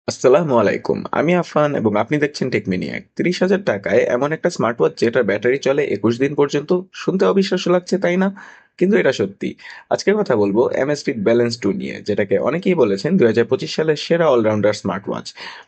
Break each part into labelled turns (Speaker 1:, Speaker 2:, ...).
Speaker 1: আসসালামু আলাইকুম। আমি আফান এবং আপনি দেখছেন টেকমিনিয়াক। ৩০,০০০ টাকায় এমন একটা স্মার্ট ওয়াচ যেটার ব্যাটারি চলে ২১ দিন পর্যন্ত। শুনতে অবিশ্বাস্য লাগছে, তাই না? কিন্তু এটা সত্যি। আজকে কথা বলবো Amazfit Balance 2 নিয়ে, যেটাকে অনেকেই বলেছেন ২০২৫ সালের সেরা অলরাউন্ডার স্মার্ট ওয়াচ।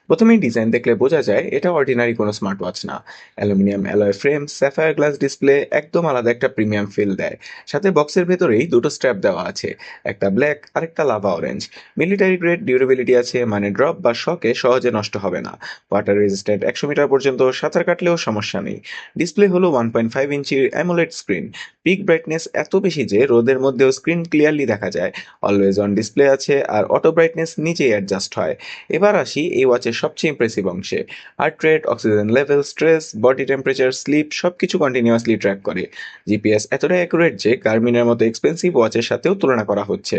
Speaker 1: প্রথমেই ডিজাইন দেখলে বোঝা যায় এটা অর্ডিনারি কোনো স্মার্ট ওয়াচ না। Aluminium alloy frame, sapphire glass display একদম আলাদা একটা প্রিমিয়াম ফিল দেয়। সাথে বক্সের ভেতরেই দুটো স্ট্র্যাপ দেওয়া আছে, একটা ব্ল্যাক আর একটা lava orange. Military grade durability আছে, মানে ড্রপ বা শকে সহজে নষ্ট হবে না। ওয়াটার রেজিস্ট্যান্ট ১০০ মিটার পর্যন্ত সাঁতার কাটলেও সমস্যা নেই। ডিসপ্লে হলো 1.5 ইঞ্চির অ্যামোলেড স্ক্রিন। পিক ব্রাইটনেস এত বেশি যে রোদের মধ্যেও স্ক্রিন ক্লিয়ারলি দেখা যায়। অলওয়েজ অন ডিসপ্লে আছে আর অটো ব্রাইটনেস নিজেই অ্যাডজাস্ট হয়। এবার আসি এই ওয়াচের সবচেয়ে ইমপ্রেসিভ অংশে। Heart rate, oxygen level, stress, body temperature, sleep সবকিছু কন্টিনিউয়াসলি ট্র্যাক করে। জিপিএস এতটাই অ্যাকুরেট যে গার্মিনের মতো এক্সপেন্সিভ ওয়াচের সাথেও তুলনা করা হচ্ছে।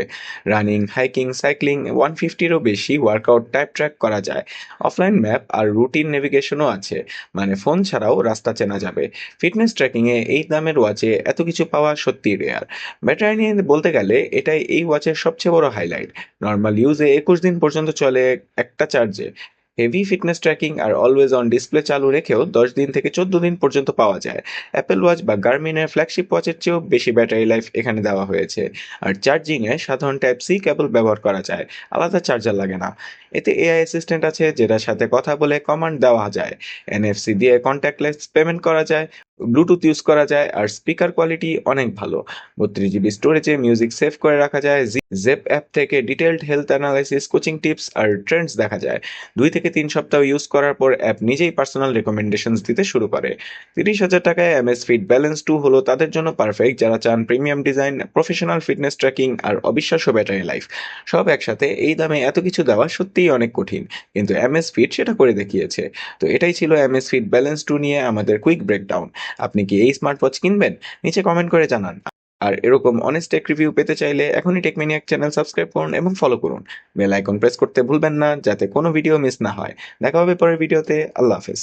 Speaker 1: রানিং, হাইকিং, সাইক্লিং 150-এরও বেশি ওয়ার্কআউট টাইপ ট্র্যাক করা যায়। অফলাইন ম্যাপ আর রুটিন নেভিগেশনও আছে, মানে ফোন ছাড়াও রাস্তা চেনা যাবে। ফিটনেস ট্র্যাকিংয়ে এই দামের ওয়াচে এত কিছু পাওয়া সত্যিই রেয়ার। ব্যাটারি নিয়ে বলতে গেলে এটাই এই ওয়াচের সবচেয়ে বড় হাইলাইট। নর্মাল ইউজে ২১ দিন পর্যন্ত চলে একটা চার্জে। হেভি ফিটনেস ট্র্যাকিং আর অলওয়েজ অন ডিসপ্লে চালু রেখেও ১০ দিন থেকে ১৪ দিন পর্যন্ত পাওয়া যায়। অ্যাপেল ওয়াচ বা গার্মিনের ফ্ল্যাগশিপ ওয়াচের চেয়েও বেশি ব্যাটারি লাইফ এখানে দেওয়া হয়েছে। আর চার্জিংয়ে সাধারণ টাইপ সি কেবল ব্যবহার করা যায়, আলাদা চার্জার লাগে না। এতে এআই অ্যাসিস্ট্যান্ট আছে যেটার সাথে কথা বলে কমান্ড দেওয়া যায়। এনএফসি দিয়ে কন্ট্যাক্টলেস পেমেন্ট করা যায়। ব্লুটুথ ইউজ করা যায় আর স্পিকার কোয়ালিটি অনেক ভালো। ৩২ জিবি স্টোরেজে মিউজিক সেভ করে রাখা যায়। জেপ অ্যাপ থেকে detailed health analysis, coaching tips আর ট্রেন্ডস দেখা যায়। ২ থেকে ৩ সপ্তাহ ইউজ করার পর অ্যাপ নিজেই পার্সোনাল রেকমেন্ডেশনস দিতে শুরু করে। ৩০,০০০ টাকায় Amazfit Balance 2 হলো তাদের জন্য পারফেক্ট যারা চান premium design, professional fitness tracking আর অবিশ্বাস্য ব্যাটারি লাইফ। সব একসাথে এই দামে এত কিছু দেওয়া সত্যিই অনেক কঠিন, কিন্তু Amazfit সেটা করে দেখিয়েছে। তো এটাই ছিল Amazfit Balance 2 নিয়ে আমাদের কুইক ব্রেকডাউন। আপনি কি এই স্মার্ট ওয়াচ কিনবেন? নিচে কমেন্ট করে জানান। আর এরকম অনেস্ট টেক রিভিউ পেতে চাইলে এখনই টেকম্যানিয়াক চ্যানেল সাবস্ক্রাইব করুন এবং ফলো করুন। বেল আইকন প্রেস করতে ভুলবেন না যাতে কোনো ভিডিও মিস না হয়। দেখা হবে পরের ভিডিওতে। আল্লাহ হাফেজ।